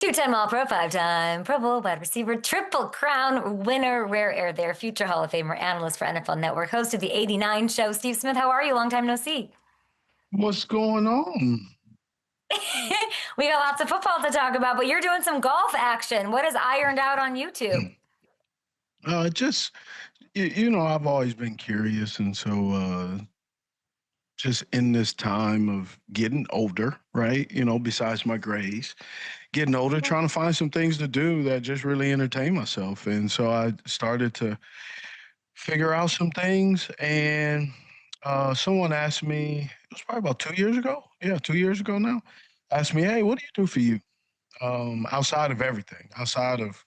Two-time All-Pro, five-time Pro Bowl wide receiver, Triple Crown winner, rare air there, future Hall of Famer, analyst for NFL Network, host of the 89 show. Steve Smith, how are you? Long time no see. What's going on? We got lots of football to talk about, but you're doing some golf action. What is ironed out on YouTube? Just I've always been curious, and so just in this time of getting older, right? Besides my grades, getting older, trying to find some things to do that just really entertain myself, and so I started to figure out some things, and someone asked me, it was probably about 2 years ago. Yeah, 2 years ago now. Asked me, hey, what do you do for you? Outside of everything, outside of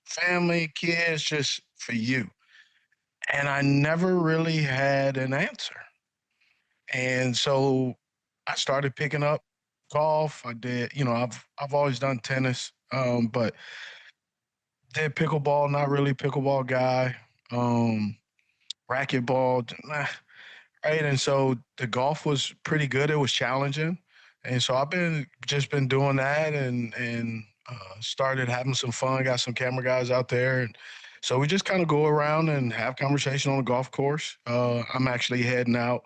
family, kids, just for you. And I never really had an answer. And so I started picking up golf. I did, I've always done tennis, but did pickleball, not really pickleball guy. Um, Racquetball, right? And so the golf was pretty good. It was challenging. And so I've been doing that and started having some fun. Got some camera guys out there, and so we just kind of go around and have conversation on the golf course. I'm actually heading out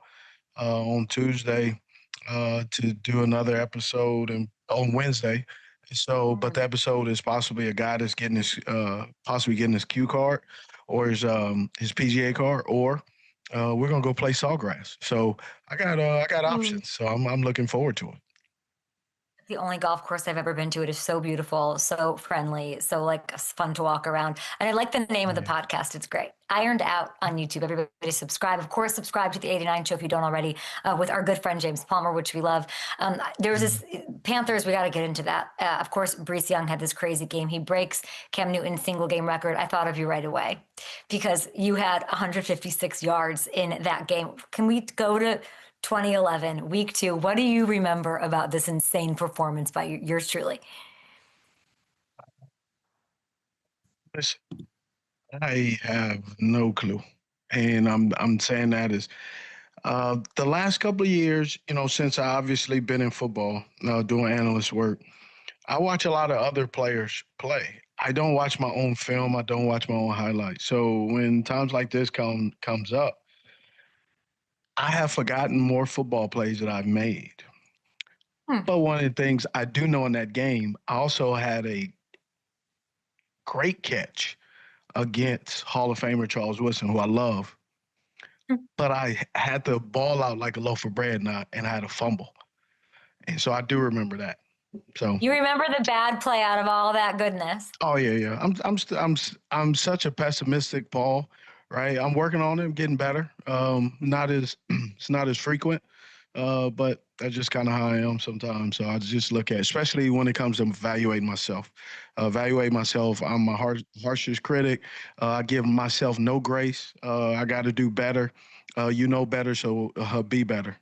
on Tuesday to do another episode and on Wednesday. So, but the episode is possibly a guy that's getting his possibly getting his Q card or his PGA card, or we're gonna go play Sawgrass. So I got options. So I'm looking forward to it. The only golf course I've ever been to. It is so beautiful, so friendly, so like fun to walk around. And I like the name of the podcast. It's great. Ironed Out on YouTube. Everybody subscribe. Of course, subscribe to the 89 show if you don't already, with our good friend James Palmer, which we love. There was this Panthers. We got to get into that. Of course, Bryce Young had this crazy game. He breaks Cam Newton's single game record. I thought of you right away because you had 156 yards in that game. Can we go to 2011, week 2? What do you remember about this insane performance by yours truly? Listen, I have no clue, and I'm saying that is the last couple of years. Since I obviously been in football, doing analyst work, I watch a lot of other players play. I don't watch my own film. I don't watch my own highlights. So when times like this comes up, I have forgotten more football plays that I've made. But one of the things I do know in that game, I also had a great catch against Hall of Famer Charles Woodson, who I love. But I had the ball out like a loaf of bread, and I had a fumble. And so I do remember that. So you remember the bad play out of all that goodness? Oh yeah. I'm such a pessimistic Paul, right? I'm working on it. I'm getting better. Not as it's not as frequent, but that's just kind of how I am sometimes. So I just look at, especially when it comes to evaluating myself. I'm my harshest critic. I give myself no grace. I got to do better. Better, so be better.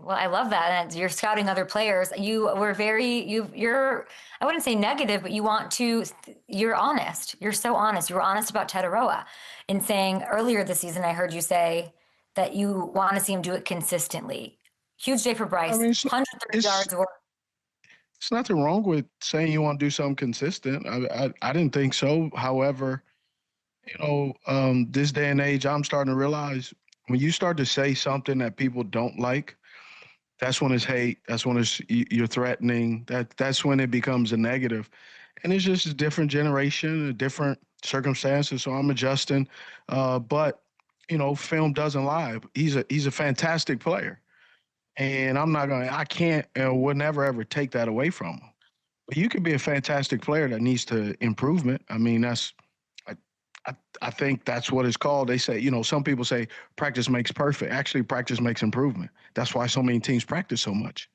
Well, I love that. And you're scouting other players. You were you're, I wouldn't say negative, but you're honest. You're so honest. You were honest about TETAIROA in saying earlier this season, I heard you say that you want to see him do it consistently. Huge day for Bryce. I mean, 130 yards. It's nothing wrong with saying you want to do something consistent. I didn't think so. However, this day and age, I'm starting to realize when you start to say something that people don't like, that's when it's hate. That's when you're threatening. That's when it becomes a negative, and it's just a different generation, a different circumstances. So I'm adjusting, but film doesn't lie. He's a fantastic player, and I can't and will never ever take that away from him. But you could be a fantastic player that needs to improvement. I mean, I think that's what it's called. They say, some people say practice makes perfect. Actually, practice makes improvement. That's why so many teams practice so much.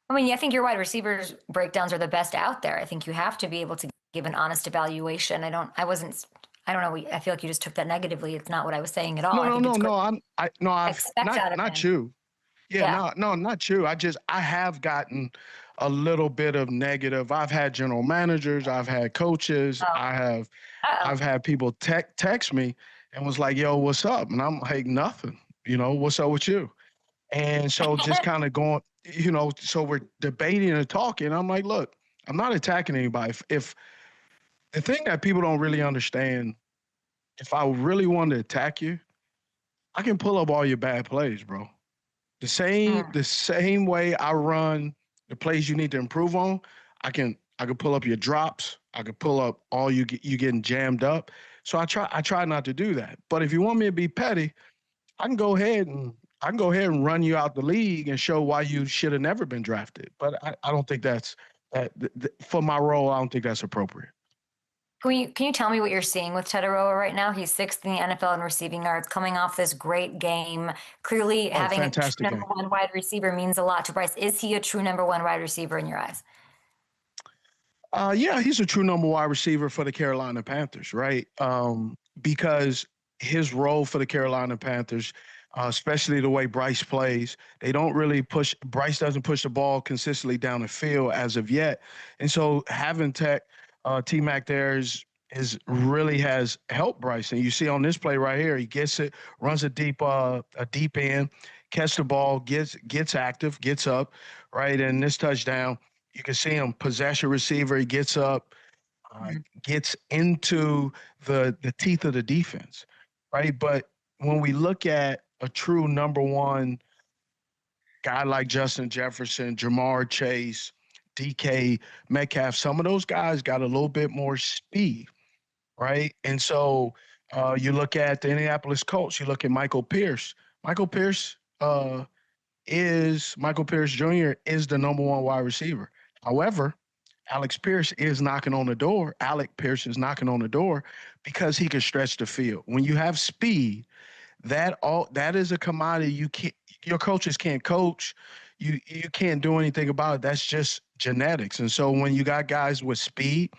I mean, I think your wide receivers breakdowns are the best out there. I think you have to be able to give an honest evaluation. I don't know. I feel like you just took that negatively. It's not what I was saying at all. Not you. Yeah, no, not you. I have gotten a little bit of negative. I've had general managers, I've had coaches, I've had people text me and was like, "Yo, what's up?" And I'm like, "Nothing. What's up with you?" And so just kind of going, so we're debating and talking. I'm like, "Look, I'm not attacking anybody. If the thing that people don't really understand, if I really want to attack you, I can pull up all your bad plays, bro. Mm. The same way I run the plays you need to improve on, I can pull up your drops. I can pull up all you getting jammed up. So I try not to do that. But if you want me to be petty, I can go ahead and run you out the league and show why you should have never been drafted. But I don't think that's for my role. I don't think that's appropriate. Can you tell me what you're seeing with TETAIROA right now? He's sixth in the NFL in receiving yards, coming off this great game. Clearly, Oh, having a true fantastic number game. one wide receiver means a lot to Bryce. Is he a true number one wide receiver in your eyes? Yeah, he's a true number wide receiver for the Carolina Panthers, right? Because his role for the Carolina Panthers, especially the way Bryce plays, they don't really push. Bryce doesn't push the ball consistently down the field as of yet, and so having T Mac there is really has helped Bryce. And you see on this play right here, he gets it, runs a deep end, catch the ball, gets active, gets up, right, and this touchdown you can see him possession receiver. He gets up, Mhm. gets into the teeth of the defense, right? But when we look at a true number one guy like Justin Jefferson, Jamar Chase, DK Metcalf, some of those guys got a little bit more speed, right? And so you look at the Indianapolis Colts, you look at Michael Pierce. Michael Pierce Michael Pierce Jr. is the number one wide receiver. However, Alex Pierce is knocking on the door. Alec Pierce is knocking on the door because he can stretch the field. When you have speed, that is a commodity your coaches can't coach. You can't do anything about it. That's just genetics. And so when you got guys with speed,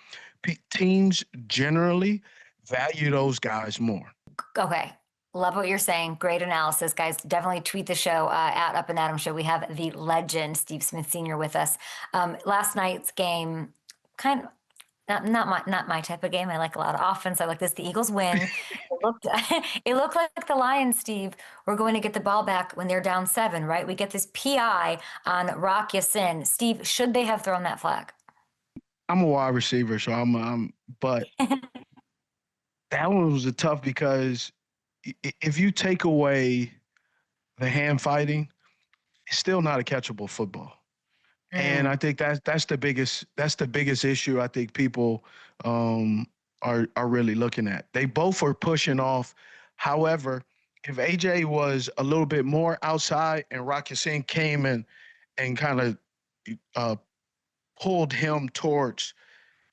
teams generally value those guys more. Okay. Love what you're saying. Great analysis, guys. Definitely tweet the show at Up and Adam Show. We have the legend Steve Smith Sr. with us. Last night's game, kind of not my type of game. I like a lot of offense. I like this. The Eagles win. It looked like the Lions, Steve, were going to get the ball back when they're down 7, right? We get this PI on Rock Ya-Sin. Steve, should they have thrown that flag? I'm a wide receiver, so but that one was a tough because if you take away the hand fighting, it's still not a catchable football. And I think that's the biggest issue I think people are really looking at. They both are pushing off. However, if AJ was a little bit more outside and Rock Ya-Sin came and kind of uh, pulled him towards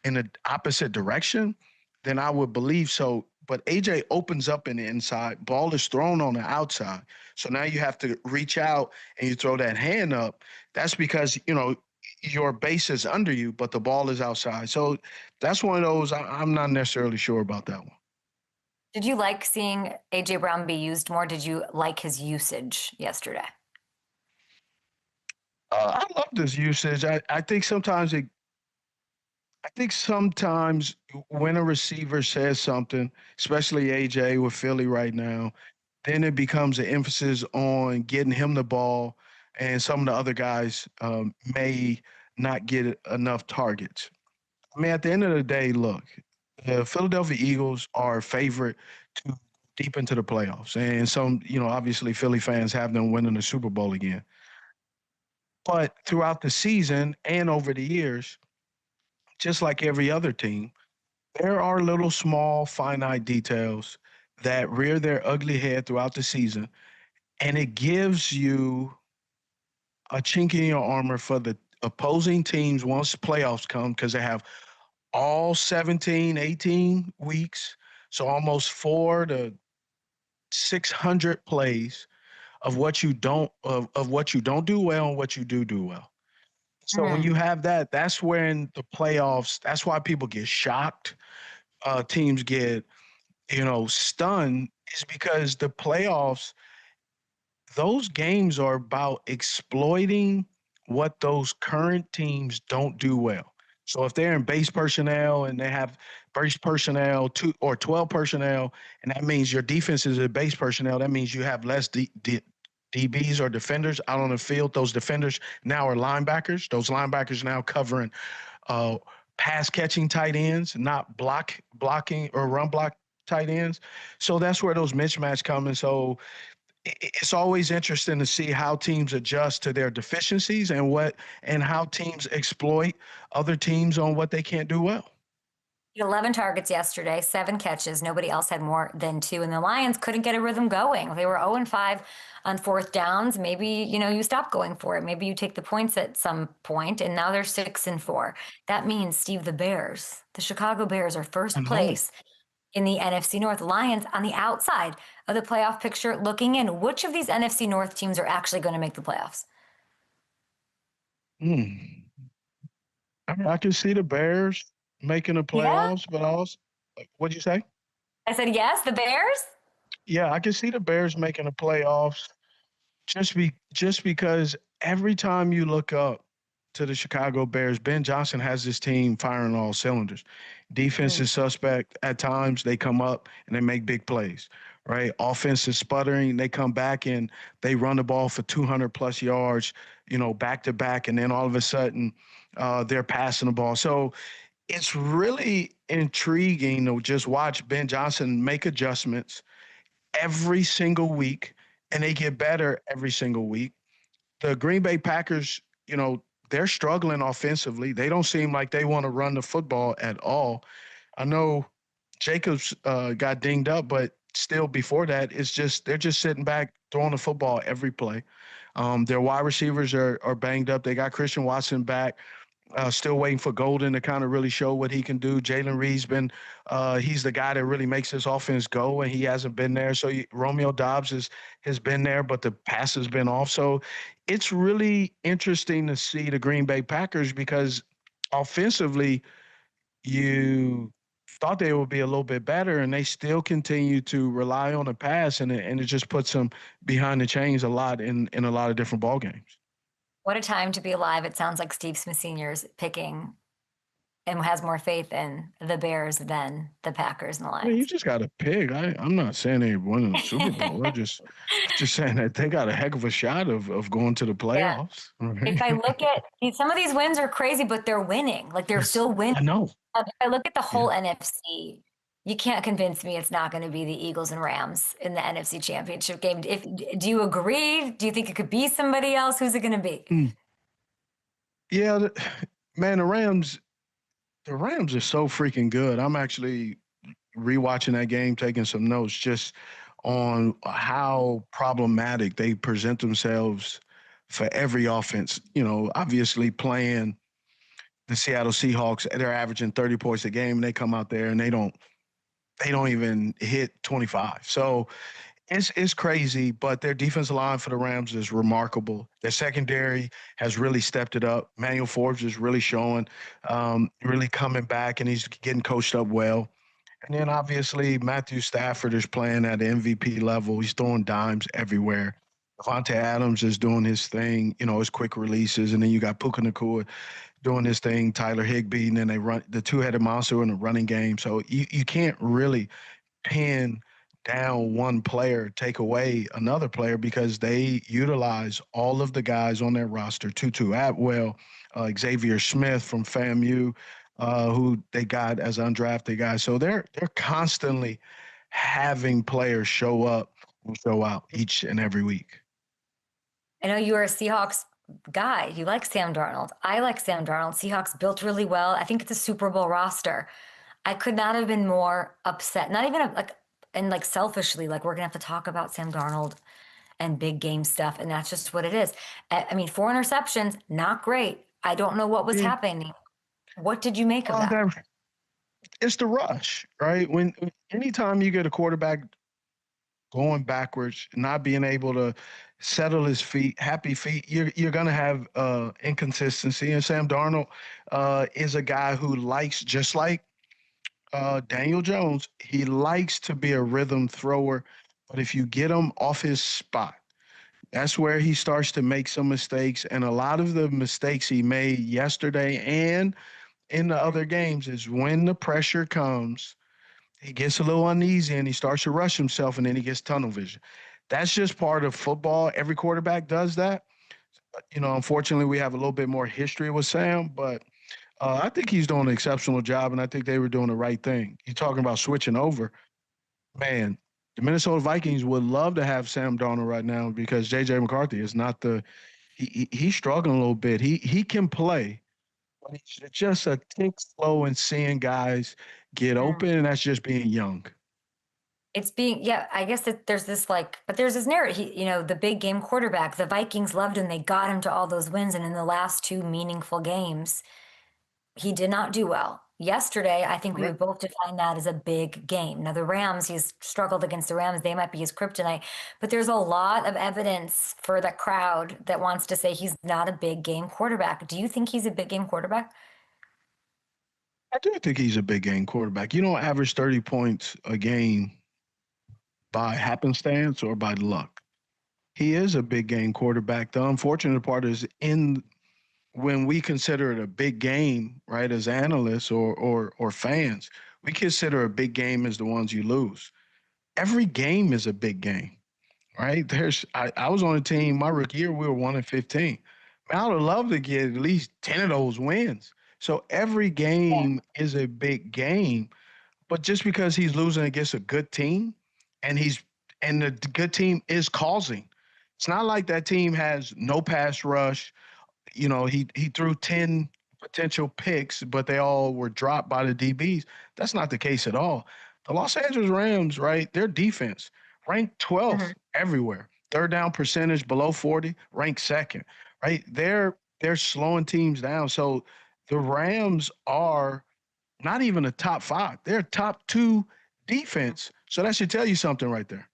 in the opposite direction, then I would believe so. But AJ opens up in the inside, ball is thrown on the outside. So now you have to reach out and you throw that hand up. That's because, your base is under you, but the ball is outside. So that's one of those I'm not necessarily sure about that one. Did you like seeing AJ Brown be used more? Did you like his usage yesterday? I love this usage. I think sometimes when a receiver says something, especially AJ with Philly right now, then it becomes an emphasis on getting him the ball, and some of the other guys may not get enough targets. I mean, at the end of the day, look, the Philadelphia Eagles are favorite to deep into the playoffs, and obviously Philly fans have them winning the Super Bowl again. But throughout the season and over the years, just like every other team, there are little small finite details that rear their ugly head throughout the season, and it gives you a chink in your armor for the opposing teams once playoffs come because they have all 17, 18 weeks, so almost 4 to 600 plays of what you don't do well and what you do well. So when you have that, that's when the playoffs. That's why people get shocked. Teams get stunned is because the playoffs, those games are about exploiting what those current teams don't do well. So if they're in base personnel and they have base personnel 12 personnel, and that means your defense is a base personnel, that means you have less DBs or defenders out on the field. Those defenders now are linebackers. Those linebackers now covering uh, pass catching tight ends, not blocking or run block tight ends. So that's where those mismatch come. And so it's always interesting to see how teams adjust to their deficiencies and how teams exploit other teams on what they can't do well. 11 targets yesterday, 7 catches. Nobody else had more than 2. And the Lions couldn't get a rhythm going. They were 0-5 on fourth downs. Maybe, you stop going for it. Maybe you take the points at some point, and now they're 6-4. That means, Steve, the Chicago Bears are I first know. place in the NFC North. Lions on the outside of the playoff picture looking in. Which of these NFC North teams are actually going to make the playoffs? Hmm. I can see the Bears making the Yeah, playoffs, but also, what'd you say? I said yes, the Bears. Yeah, I can see the Bears making the playoffs just because every time you look up to the Chicago Bears, Ben Johnson has this team firing all cylinders. Defense Mm. is suspect at times. They come up and they make big plays, right? Offense is sputtering. They come back and they run the ball for 200 plus yards, back to back. And then all of a sudden, they're passing the ball. So it's really intriguing to just watch Ben Johnson make adjustments every single week, and they get better every single week. The Green Bay Packers, they're struggling offensively. They don't seem like they want to run the football at all. I know Jacobs got dinged up, but still before that, they're just sitting back throwing the football every play. Their wide receivers are banged up. They got Christian Watson back. Still waiting for Golden to kind of really show what he can do. Jalen Reed's he's the guy that really makes this offense go, and he hasn't been there. So Romeo Dobbs has been there, but the pass has been off. So it's really interesting to see the Green Bay Packers because offensively, you thought they would be a little bit better, and they still continue to rely on the pass, and it just puts them behind the chains a lot in a lot of different ball games. What a time to be alive. It sounds like Steve Smith Sr. is picking and has more faith in the Bears than the Packers and the I mean, you Lions. just got to pick. I'm not saying they won the Super Bowl. I'm just saying that they got a heck of a shot of going to the Yeah. playoffs. If Right? I look at some of these wins are crazy, but they're winning. Like they're Yes, still winning. I know. If I look at the Yeah. whole NFC, you can't convince me it's not going to be the Eagles and Rams in the NFC Championship game. Do you agree? Do you think it could be somebody else? Who's it going to be? Mm. Yeah, man, the Rams are so freaking good. I'm actually rewatching that game, taking some notes just on how problematic they present themselves for every offense. Obviously playing the Seattle Seahawks, they're averaging 30 points a game, and they come out there and they don't even hit 25. So it's crazy, but their defensive line for the Rams is remarkable. Their secondary has really stepped it up. Manuel Forbes is really showing, really coming back, and he's getting coached up well. And then obviously Matthew Stafford is playing at the MVP level. He's throwing dimes everywhere. Devontae Adams is doing his thing, his quick releases, and then you got Puka Nacua doing his thing, Tyler Higbee, and then they run the two-headed monster in the running game. So you can't really pin down one player, take away another player because they utilize all of the guys on their roster. Tutu Atwell, Xavier Smith from FAMU, who they got as undrafted guys. So they're constantly having players show up and show out each and every week. I know you're a Seahawks guy. You like Sam Darnold. I like Sam Darnold. Seahawks built really well. I think it's a Super Bowl roster. I could not have been more upset. Not even like selfishly, like we're gonna have to talk about Sam Darnold and big game stuff, and that's just what it is. I mean, 4 interceptions, not great. I don't know what was Yeah. happening. What did you make of Oh, that? it's the rush, right? Anytime you get a quarterback going backwards, not being able to settle his feet, happy feet, you're gonna have inconsistency. And Sam Darnold is a guy who likes, just like Daniel Jones, he likes to be a rhythm thrower. But if you get him off his spot, that's where he starts to make some mistakes. And a lot of the mistakes he made yesterday and in the other games is when the pressure comes, he gets a little uneasy and he starts to rush himself, and then he gets tunnel vision. That's just part of football. Every quarterback does that. Unfortunately, we have a little bit more history with Sam, but I think he's doing an exceptional job, and I think they were doing the right thing. You're talking about switching over. Man, the Minnesota Vikings would love to have Sam Darnold right now because J.J. McCarthy is not the he's struggling a little bit. He can play, but he's just a tick slow in seeing guys get Mm. open, and that's just being young. It's being, yeah, I guess that there's this like, but there's this narrative. The big game quarterback, the Vikings loved him. They got him to all those wins. And in the last two meaningful games, he did not do well. Yesterday, I think we Correct. would both define that as a big game. Now, the Rams, he's struggled against the Rams. They might be his kryptonite, but there's a lot of evidence for the crowd that wants to say he's not a big game quarterback. Do you think he's a big game quarterback? I do think he's a big game quarterback. You don't average 30 points a game by happenstance or by luck. He is a big game quarterback. The unfortunate part is in when we consider it a big game, right, as analysts or fans, we consider a big game as the ones you lose. Every game is a big game, right? I was on a team my rookie year, we were 1-15. I would love to get at least 10 of those wins. So every game is a big game, but just because he's losing against a good team and the good team is causing. It's not like that team has no pass rush. He threw 10 potential picks, but they all were dropped by the DBs. That's not the case at all. The Los Angeles Rams, right? Their defense ranked 12th Mhm. everywhere. Third down percentage below 40, ranked second, right? They're slowing teams down. So the Rams are not even a top five. They're top two defense. So that should tell you something right there.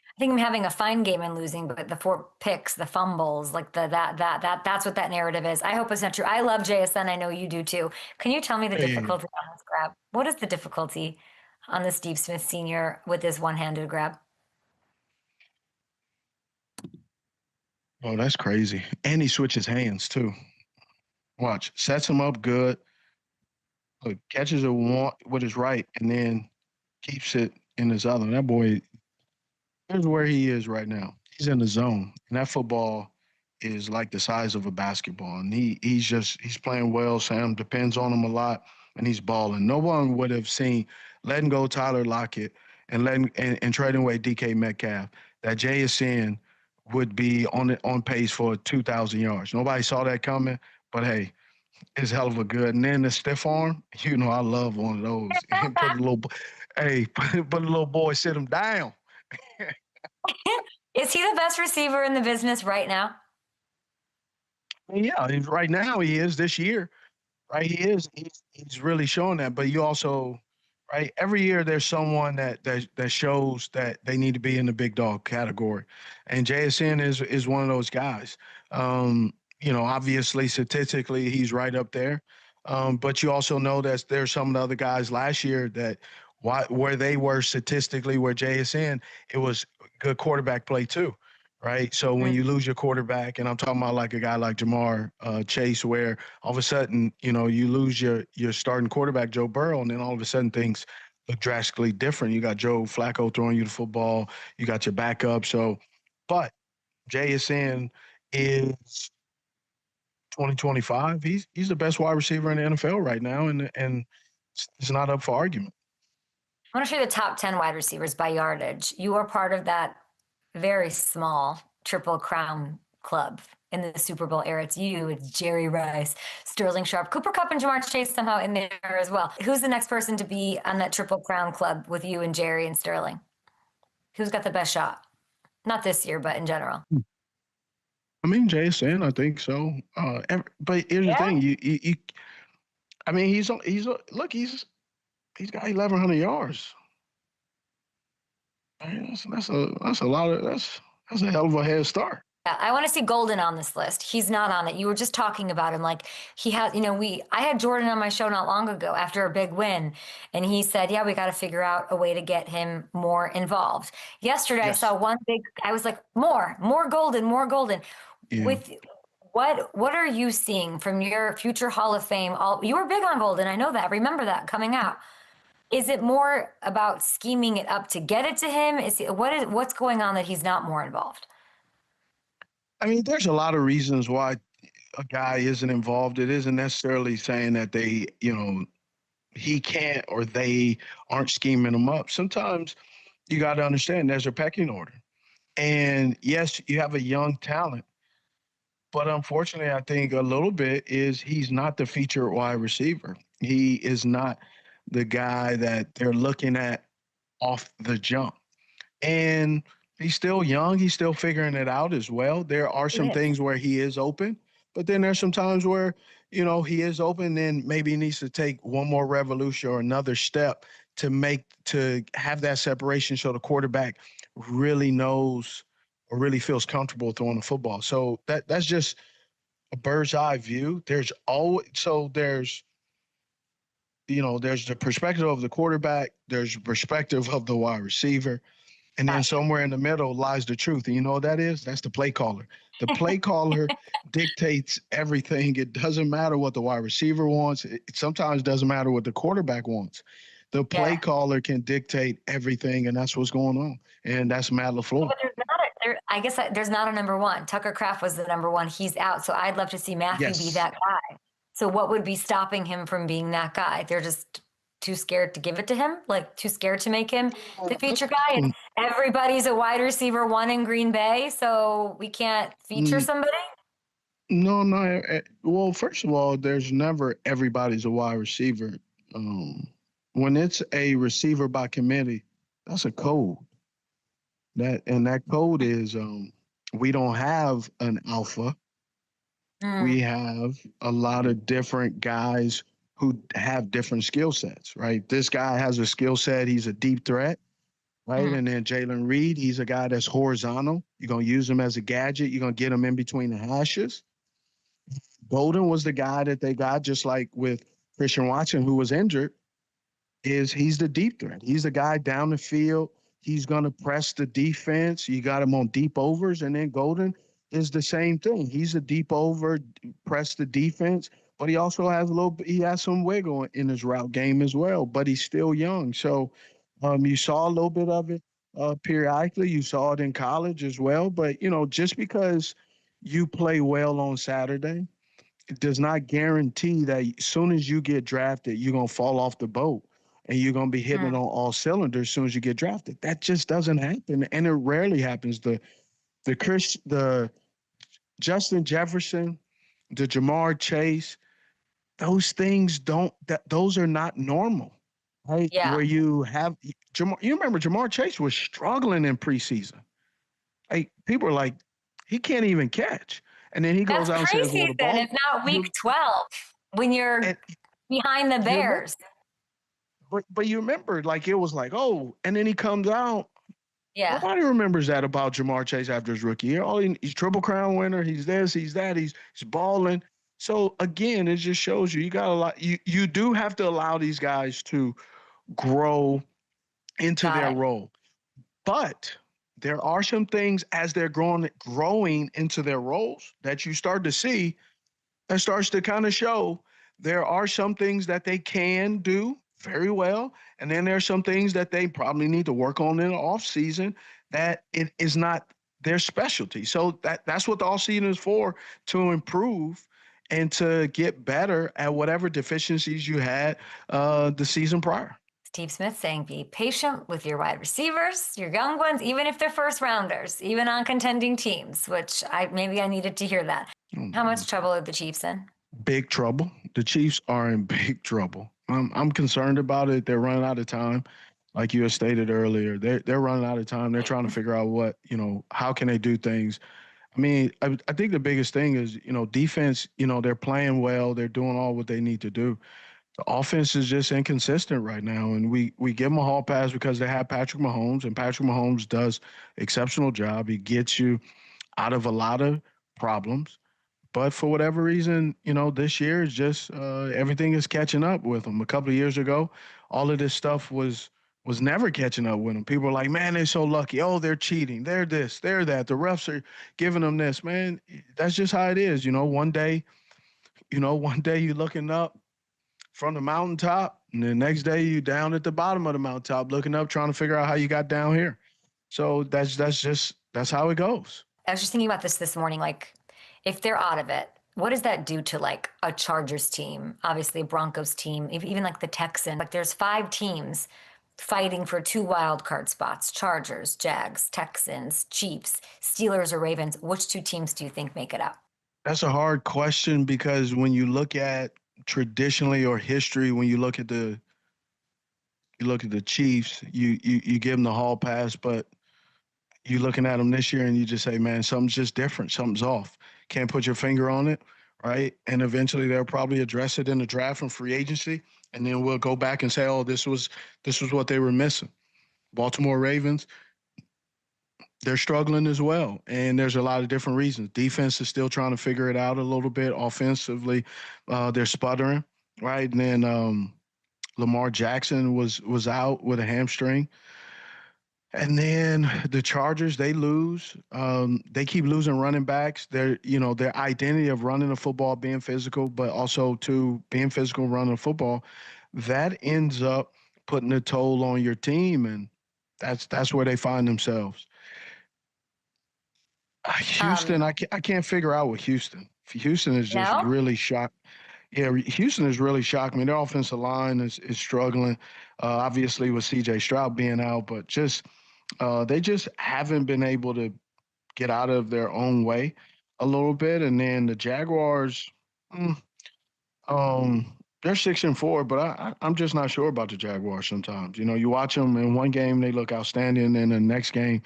I think I'm having a fine game and losing, but the four picks, the fumbles, like that's what that narrative is. I hope it's not true. I love JSN. I know you do too. Can you tell me the Hey, difficulty on this grab? What is the difficulty on the Steve Smith Sr. with this one-handed grab? oh, that's crazy. And he switches hands too. Watch, sets him up good. Look, catches a one with his right, and then keeps it in his other. That boy, here's where he is right now. He's in the zone, and that football is like the size of a basketball. And he's playing well. Sam depends on him a lot, and he's balling. No one would have seen letting go Tyler Lockett and trading away DK Metcalf that JSN would be on pace for 2,000 yards. Nobody saw that coming, but hey, it's hell of a good. And then the stiff arm, I love one of those. And put a little boy, sit him down. Is he the best receiver in the business right now? Yeah, right now he is this year, right? He is. He's really showing that. But you also, right? Every year there's someone that shows that they need to be in the big dog category, and JSN is one of those guys. Obviously statistically he's right up there, but you also know that there's some of the other guys last year that where they were statistically where JSN it was good quarterback play too. Right. So when Mm. you lose your quarterback, and I'm talking about like a guy like Jamar Chase, where all of a sudden, you lose your starting quarterback, Joe Burrow, and then all of a sudden things look drastically different. You got Joe Flacco throwing you the football, you got your backup. So, but JSN is 2025. He's the best wide receiver in the NFL right now, and it's not up for argument. I want to show you the top 10 wide receivers by yardage. You are part of that very small Triple Crown club in the Super Bowl era. It's you, it's Jerry Rice, Sterling Sharp, Cooper Kupp, and Jamar Chase somehow in there as well. Who's the next person to be on that Triple Crown club with you and Jerry and Sterling? Who's got the best shot? Not this year, but in general. I mean, JSN, I think so. But here's the Yeah. thing: I mean, look, he's got 1,100 yards. Man, that's a lot of that's a hell of a head start. Yeah, I want to see Golden on this list. He's not on it. You were just talking about him. Like he has, I had Jordan on my show not long ago after a big win. And he said, yeah, we got to figure out a way to get him more involved. Yesterday, I Yes. saw I was like, more Golden, more Golden. Yeah. With what are you seeing from your future Hall of Fame? You were big on Golden. I know that. Remember that coming out. Is it more about scheming it up to get it to him? What's going on that he's not more involved? I mean, there's a lot of reasons why a guy isn't involved, it isn't necessarily saying that they, he can't or they aren't scheming him up. Sometimes you got to understand there's a pecking order. And yes, you have a young talent, but unfortunately, I think a little bit is he's not the feature wide receiver. He is not the guy that they're looking at off the jump. And he's still young. He's still figuring it out as well. There are It some is. things where he is open, but then there's some times where, he is open and maybe he needs to take one more revolution or another step to have that separation so the quarterback really knows or really feels comfortable throwing the football. So that's just a bird's eye view. There's the perspective of the quarterback, there's the perspective of the wide receiver, and then Gotcha. somewhere in the middle lies the truth. And you know what that is? That's the play caller. The play caller dictates everything. It doesn't matter what the wide receiver wants. It sometimes doesn't matter what the quarterback wants. The play Yeah. caller can dictate everything, and that's what's going on. And that's Matt LaFleur. But I guess there's not a number one. Tucker Kraft was the number one. He's out. So I'd love to see Matthew be Yes. that guy. So what would be stopping him from being that guy? They're just too scared to give it to him, like too scared to make him the feature guy. And everybody's a wide receiver one in Green Bay, so we can't feature somebody. No, no. Well, first of all, there's never everybody's a wide receiver. When it's a receiver by committee, that's a code. That code is we don't have an alpha. We have a lot of different guys who have different skill sets, right? This guy has a skill set. He's a deep threat, right? And then Jalen Reed, he's a guy that's horizontal. You're going to use him as a gadget. You're going to get him in between the hashes. Golden was the guy that they got, just like with Christian Watson, who was injured, he's the deep threat. He's the guy down the field. He's going to press the defense. You got him on deep overs. And then Golden is the same thing. He's a deep over, press the defense, but he also has he has some wiggle in his route game as well, but he's still young. So you saw a little bit of it periodically. You saw it in college as well. But, just because you play well on Saturday, it does not guarantee that as soon as you get drafted, you're going to fall off the boat and you're going to be hitting it on all cylinders as soon as you get drafted. That just doesn't happen, and it rarely happens. The Justin Jefferson, the Jamar Chase, those things those are not normal, right? Yeah. Where you have you remember Jamar Chase was struggling in preseason. Like, people are like, he can't even catch. And then he goes That's out and says, well, the preseason. ball. It's not week 12 when you're behind the Bears. But you remember, like, it was like, oh, and then he comes out. Yeah. Nobody remembers that about Jamar Chase after his rookie year. He's Triple Crown winner. He's this, he's that. He's balling. So again, it just shows you got a lot. You do have to allow these guys to grow into their role. But there are some things as they're growing into their roles that you start to see that starts to kind of show there are some things that they can do very well. And then there are some things that they probably need to work on in the off season that it is not their specialty. So that's what the off season is for, to improve and to get better at whatever deficiencies you had the season prior. Steve Smith saying, be patient with your wide receivers, your young ones, even if they're first rounders, even on contending teams, which maybe I needed to hear that. How much trouble are the Chiefs in? Big trouble. The Chiefs are in big trouble. I'm concerned about it. They're running out of time. Like you had stated earlier, they're running out of time. They're trying to figure out how can they do things. I mean, I think the biggest thing is, defense, they're playing well. They're doing all what they need to do. The offense is just inconsistent right now. And we give them a hall pass because they have Patrick Mahomes, and Patrick Mahomes does exceptional job. He gets you out of a lot of problems. But for whatever reason, this year is just everything is catching up with them. A couple of years ago, all of this stuff was never catching up with them. People are like, man, they're so lucky. Oh, they're cheating. They're this, they're that. The refs are giving them this. Man, that's just how it is. One day you're looking up from the mountaintop, and the next day you down at the bottom of the mountaintop looking up, trying to figure out how you got down here. So that's how it goes. I was just thinking about this morning, like, if they're out of it, what does that do to like a Chargers team, obviously a Broncos team, even like the Texans? Like there's 5 teams fighting for 2 wild card spots: Chargers, Jags, Texans, Chiefs, Steelers, or Ravens. Which 2 teams do you think make it out? That's a hard question because when you look at traditionally or history, when you look at the Chiefs, you give them the hall pass, but you looking at them this year and you just say, man, something's just different. Something's off. Can't put your finger on it, right? And eventually they'll probably address it in the draft and free agency, and then we'll go back and say, oh, this was what they were missing. Baltimore Ravens, they're struggling as well, and there's a lot of different reasons. Defense is still trying to figure it out a little bit. Offensively, they're sputtering, right? And then Lamar Jackson was out with a hamstring. And then the Chargers, they lose. They keep losing running backs. Their identity of running the football, being physical, but also to being physical, running the football, that ends up putting a toll on your team, and that's where they find themselves. Houston, Um, I can't figure out what Houston. Houston is just no? really shocked. Yeah, Houston has really shocked me. Their offensive line is struggling, obviously with C.J. Stroud being out, but they just haven't been able to get out of their own way a little bit. And then the Jaguars, mm, they're 6-4, but I'm just not sure about the Jaguars sometimes. You watch them in one game, they look outstanding, and the next game,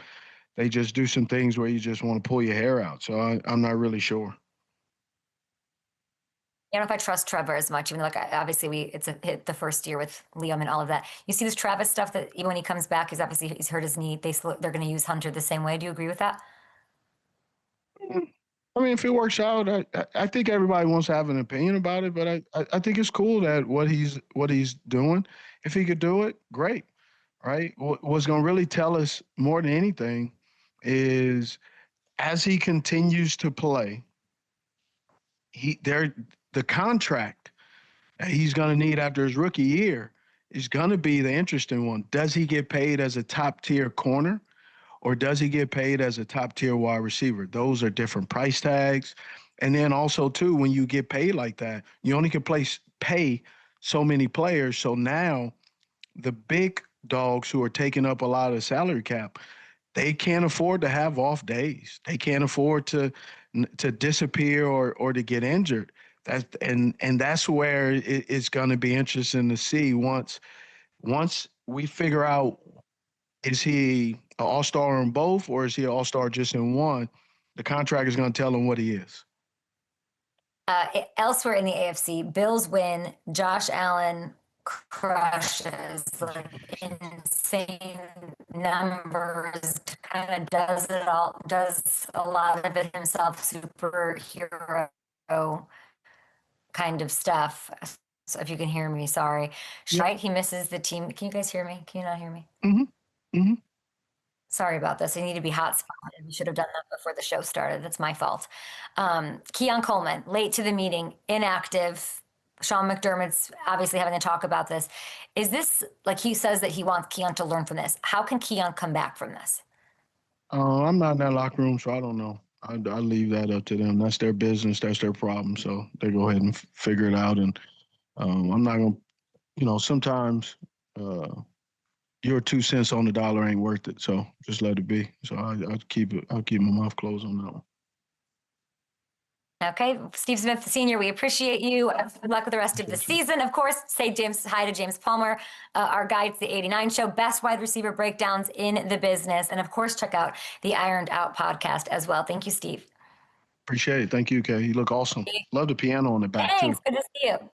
they just do some things where you just want to pull your hair out. So I'm not really sure. I don't know if I trust Trevor as much, even though, like, obviously it's a hit the first year with Liam and all of that. You see this Travis stuff that even when he comes back, he's hurt his knee. They're going to use Hunter the same way. Do you agree with that? Mm, I mean, if it works out, I think everybody wants to have an opinion about it, but I think it's cool that what he's doing. If he could do it, great, right? What's going to really tell us more than anything is as he continues to play, the contract that he's going to need after his rookie year is going to be the interesting one. Does he get paid as a top tier corner, or does he get paid as a top tier wide receiver? Those are different price tags. And then also too, when you get paid like that, you only can pay so many players. So now the big dogs who are taking up a lot of the salary cap, they can't afford to have off days. They can't afford to disappear or to get injured. That's where it's going to be interesting to see once we figure out, is he an all-star in both, or is he an all-star just in one? The contract is going to tell him what he is. Elsewhere in the AFC, Bills win. Josh Allen crushes like insane numbers, kind of does it all, does a lot of it himself, superhero kind of stuff. So if you can hear me, sorry. Yep. Right? He misses the team. Can you guys hear me? Can you not hear me? Mm-hmm. Mm-hmm. Sorry about this. I need to be hotspotted. We should have done that before the show started. That's my fault. KEON Coleman, late to the meeting, inactive. Sean McDermott's obviously having a talk about this. Is this, like, he says that he wants KEON to learn from this? How can KEON come back from this? I'm not in that locker room, so I don't know. I leave that up to them. That's their business. That's their problem. So they go ahead and figure it out. And I'm not going to, sometimes your 2 cents on the dollar ain't worth it. So just let it be. So I'll keep my mouth closed on that one. Okay, Steve Smith Sr., we appreciate you. Good luck with the rest of the season. Of course, say hi to James Palmer, our guide to the 89 show, best wide receiver breakdowns in the business. And of course, check out the Ironed Out podcast as well. Thank you, Steve. Appreciate it. Thank you, Kay. You look awesome. Love the piano on the back, Thanks. too. Good to see you.